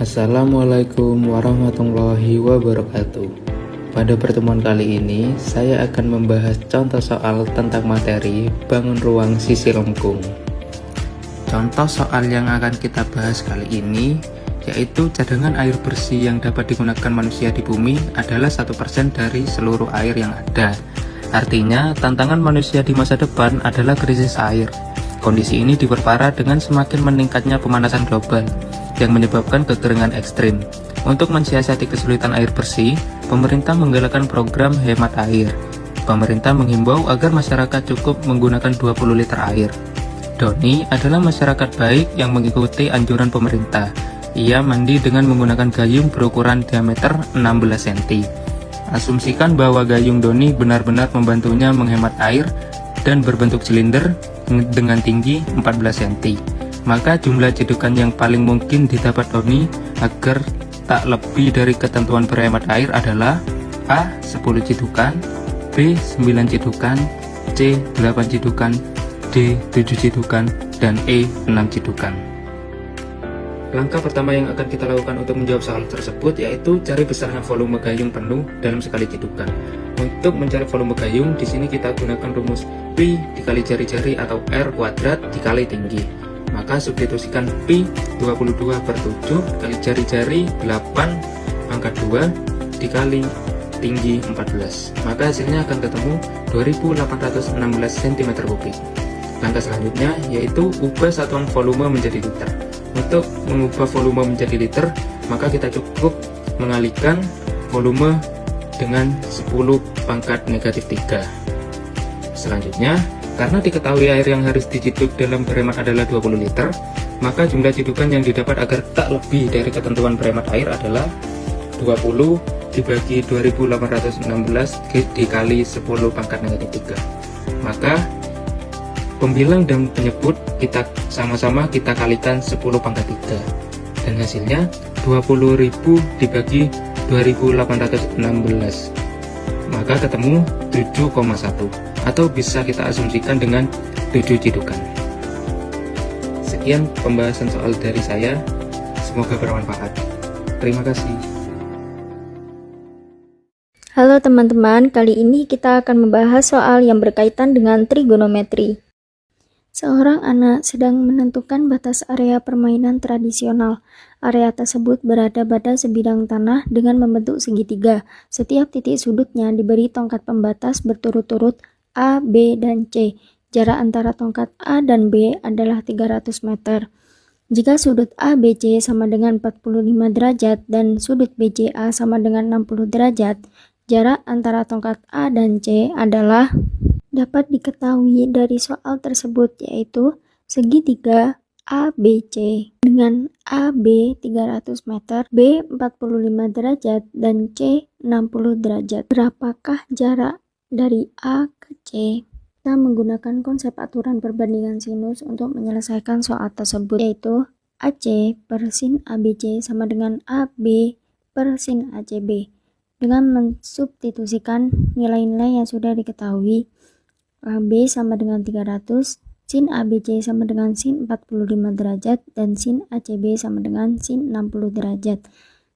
Assalamualaikum warahmatullahi wabarakatuh. Pada pertemuan kali ini, saya akan membahas contoh soal tentang materi bangun ruang sisi lengkung. Contoh soal yang akan kita bahas kali ini yaitu cadangan air bersih yang dapat digunakan manusia di bumi adalah 1% dari seluruh air yang ada. Artinya, tantangan manusia di masa depan adalah krisis air. Kondisi ini diperparah dengan semakin meningkatnya pemanasan global yang menyebabkan kekeringan ekstrim. Untuk mensiasati kesulitan air bersih, pemerintah menggalakkan program hemat air. Pemerintah menghimbau agar masyarakat cukup menggunakan 20 liter air. Doni adalah masyarakat baik yang mengikuti anjuran pemerintah. Ia mandi dengan menggunakan gayung berukuran diameter 16 cm. Asumsikan bahwa gayung Doni benar-benar membantunya menghemat air dan berbentuk silinder dengan tinggi 14 cm. Maka jumlah cedukan yang paling mungkin didapat Doni agar tak lebih dari ketentuan berhemat air adalah A. 10 cedukan, B. 9 cedukan, C. 8 cedukan, D. 7 cedukan, dan E. 6 cedukan. Langkah pertama yang akan kita lakukan untuk menjawab soal tersebut yaitu cari besarnya volume gayung penuh dalam sekali cedukan. Untuk mencari volume gayung, di sini kita gunakan rumus Pi dikali jari-jari atau R kuadrat dikali tinggi. Maka substitusikan Pi 22 per 7 kali jari-jari 8 pangkat 2 dikali tinggi 14. Maka hasilnya akan ketemu 2816 cm3. Langkah selanjutnya yaitu ubah satuan volume menjadi liter. Untuk mengubah volume menjadi liter, maka kita cukup mengalihkan volume dengan 10 pangkat negatif 3. Selanjutnya, karena diketahui air yang harus diciduk dalam berhemat adalah 20 liter, maka jumlah cidukan yang didapat agar tak lebih dari ketentuan berhemat air adalah 20 dibagi 2816 dikali 10 pangkat negatif 3. Maka pembilang dan penyebut kita sama-sama kita kalikan 10 pangkat 3. Dan hasilnya 20.000 dibagi 2816. Maka ketemu 7,1 atau bisa kita asumsikan dengan 7 cedukan. Sekian pembahasan soal dari saya, semoga bermanfaat. Terima kasih. Halo teman-teman, kali ini kita akan membahas soal yang berkaitan dengan trigonometri. Seorang anak sedang menentukan batas area permainan tradisional. Area tersebut berada pada sebidang tanah dengan membentuk segitiga. Setiap titik sudutnya diberi tongkat pembatas berturut-turut A, B, dan C. Jarak antara tongkat A dan B adalah 300 meter. Jika sudut ABC sama dengan 45 derajat dan sudut BCA sama dengan 60 derajat, jarak antara tongkat A dan C adalah dapat diketahui dari soal tersebut, yaitu segitiga ABC dengan AB 300 meter, B 45 derajat, dan C 60 derajat. Berapakah jarak dari A ke C? Kita menggunakan konsep aturan perbandingan sinus untuk menyelesaikan soal tersebut, yaitu AC per sin ABC sama dengan AB per sin ACB. Dengan mensubstitusikan nilai-nilai yang sudah diketahui, AB sama dengan 300, sin ABC sama dengan sin 45 derajat, dan sin ACB sama dengan sin 60 derajat.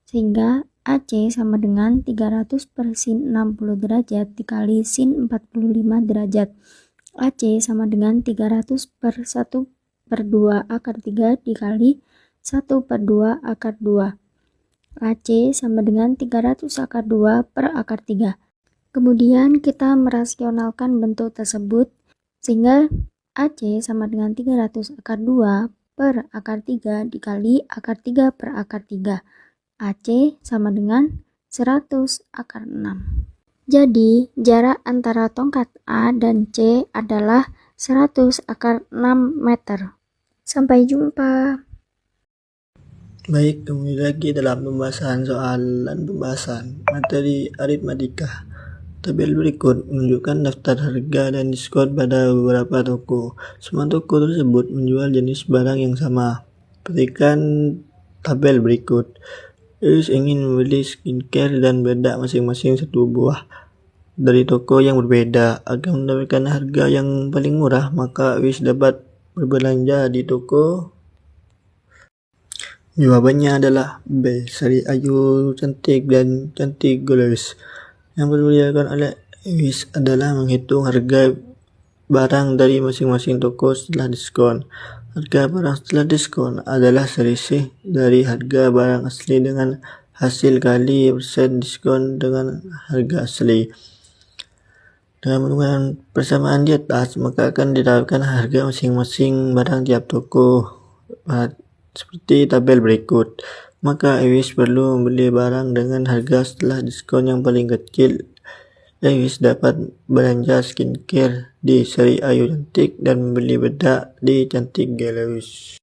Sehingga AC sama dengan 300 per sin 60 derajat dikali sin 45 derajat. AC sama dengan 300 per 1 per 2 akar 3 dikali 1 per 2 akar 2. AC sama dengan 300 akar 2 per akar 3. Kemudian kita merasionalkan bentuk tersebut sehingga AC sama dengan 300 akar 2 per akar 3 dikali akar 3 per akar 3. AC sama dengan 100 akar 6. Jadi jarak antara tongkat A dan C adalah 100 akar 6 meter. Sampai jumpa. Baik, kembali lagi dalam pembahasan soal dan pembahasan materi aritmatika. Tabel berikut menunjukkan daftar harga dan diskon pada beberapa toko. Semua toko tersebut menjual jenis barang yang sama. Perhatikan tabel berikut. Iris ingin membeli skincare dan bedak masing-masing satu buah dari toko yang berbeda. Agar mendapatkan harga yang paling murah, maka Iris dapat berbelanja di toko Jawabannya adalah B. Sri Ayu Cantik dan Cantik Glowis. Yang perlu dilakukan oleh Ewis adalah menghitung harga barang dari masing-masing toko setelah diskon. Harga barang setelah diskon adalah selisih dari harga barang asli dengan hasil kali persen diskon dengan harga asli. Dengan menggunakan persamaan di atas, maka akan didapatkan harga masing-masing barang tiap toko seperti tabel berikut. Maka Ewis perlu membeli barang dengan harga setelah diskon yang paling kecil. Ewis dapat belanja skincare di Sri Ayu Cantik dan membeli bedak di Cantik Glowis.